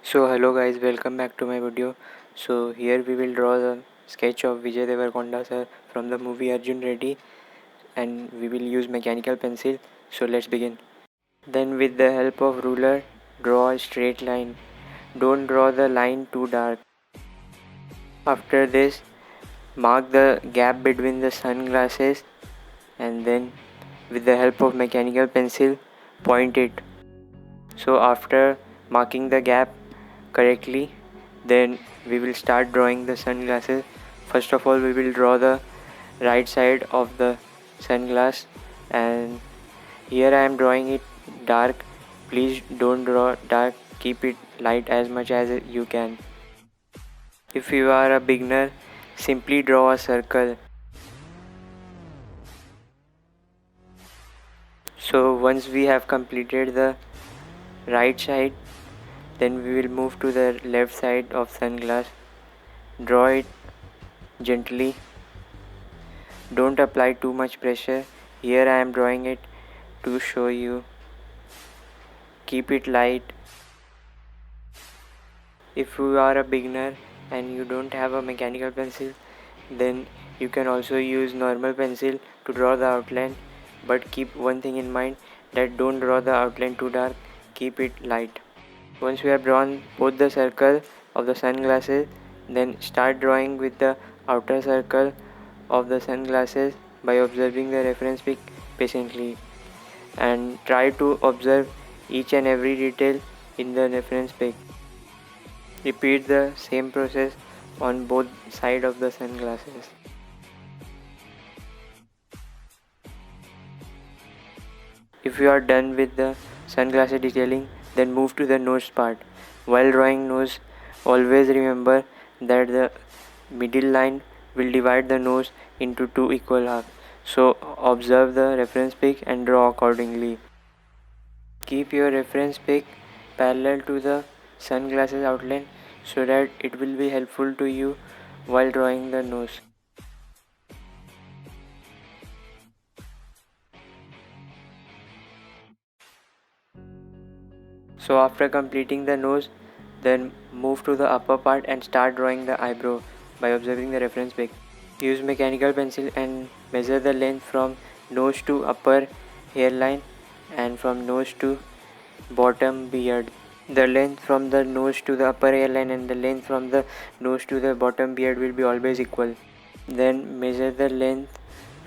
So hello guys, welcome back to my video. So here we will draw the sketch of Vijay Deverakonda sir from the movie Arjun Reddy, and we will use mechanical pencil. So let's begin. Then with the help of ruler, draw a straight line. Don't draw the line too dark. After this, mark the gap between the sunglasses, and then with the help of mechanical pencil, point it. So after marking the gap correctly, then we will start drawing the sunglasses. First of all, we will draw the right side of the sunglass, and here I am drawing it dark. Please don't draw dark, keep it light as much as you can. If you are a beginner, simply draw a circle. So once we have completed the right side, then we will move to the left side of sunglass. Draw it gently. Don't apply too much pressure. Here I am drawing it to show you. Keep it light. If you are a beginner and you don't have a mechanical pencil, then you can also use normal pencil to draw the outline, but keep one thing in mind, that don't draw the outline too dark, keep it light. Once we have drawn both the circle of the sunglasses, then start drawing with the outer circle of the sunglasses by observing the reference pic patiently, and try to observe each and every detail in the reference pic. Repeat the same process on both sides of the sunglasses. If you are done with the sunglasses detailing, then move to the nose part. While drawing nose, always remember that the middle line will divide the nose into two equal halves. So observe the reference pic and draw accordingly. Keep your reference pic parallel to the sunglasses outline so that it will be helpful to you while drawing the nose. So after completing the nose, then move to the upper part and start drawing the eyebrow by observing the reference pic. Use mechanical pencil and measure the length from nose to upper hairline and from nose to bottom beard. The length from the nose to the upper hairline and the length from the nose to the bottom beard will be always equal. Then measure the length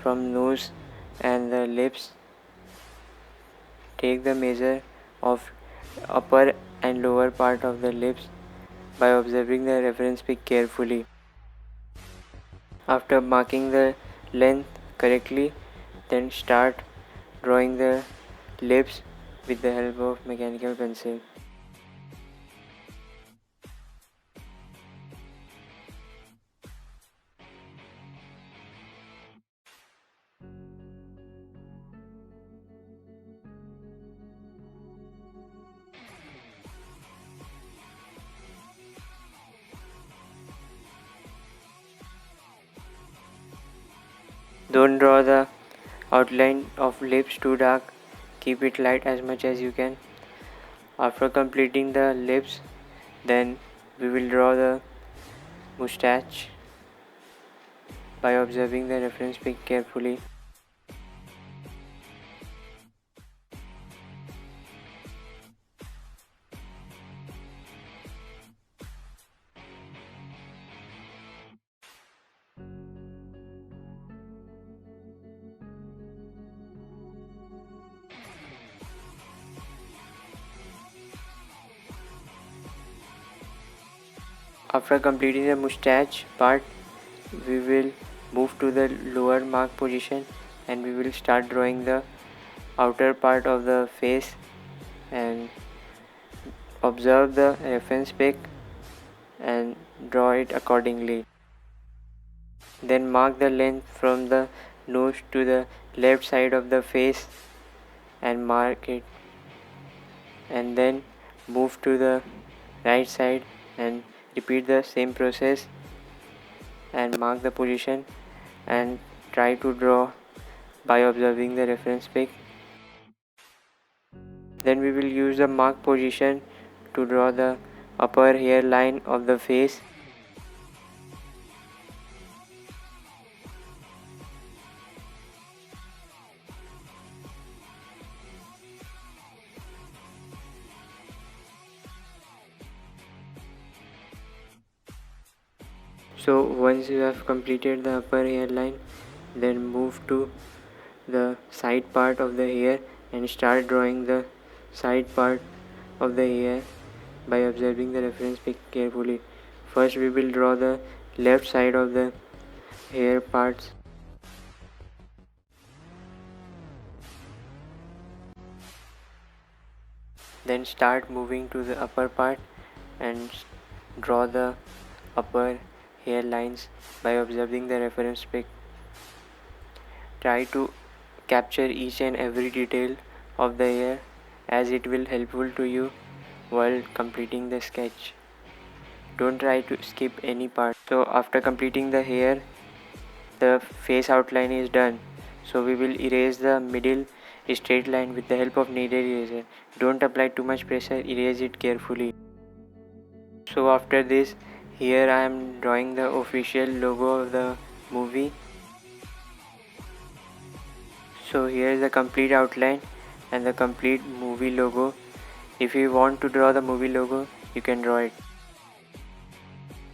from nose and the lips. Take the measure of upper and lower part of the lips by observing the reference pic carefully. After marking the length correctly, then start drawing the lips with the help of mechanical pencil. Don't draw the outline of lips too dark, keep it light as much as you can. After completing the lips, then we will draw the mustache by observing the reference pic carefully. After completing the mustache part, we will move to the lower mark position and we will start drawing the outer part of the face and observe the reference pic and draw it accordingly. Then mark the length from the nose to the left side of the face and mark it, and then move to the right side and repeat the same process and mark the position and try to draw by observing the reference pic. Then we will use the mark position to draw the upper hairline of the face. So once you have completed the upper hairline, then move to the side part of the hair and start drawing the side part of the hair by observing the reference pic carefully. First we will draw the left side of the hair parts. Then start moving to the upper part and draw the upper hair lines by observing the reference pic. Try to capture each and every detail of the hair as it will helpful to you while completing the sketch. Don't try to skip any part. So after completing the hair, the face outline is done. So we will erase the middle straight line with the help of kneaded eraser. Don't apply too much pressure, erase it carefully. So after this, here I am drawing the official logo of the movie. So here is the complete outline and the complete movie logo. If you want to draw the movie logo, you can draw it.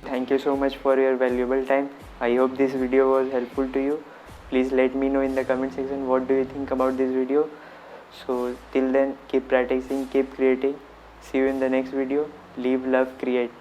Thank you so much for your valuable time. I hope this video was helpful to you. Please let me know in the comment section what do you think about this video. So till then, keep practicing, keep creating. See you in the next video. Live, love, create.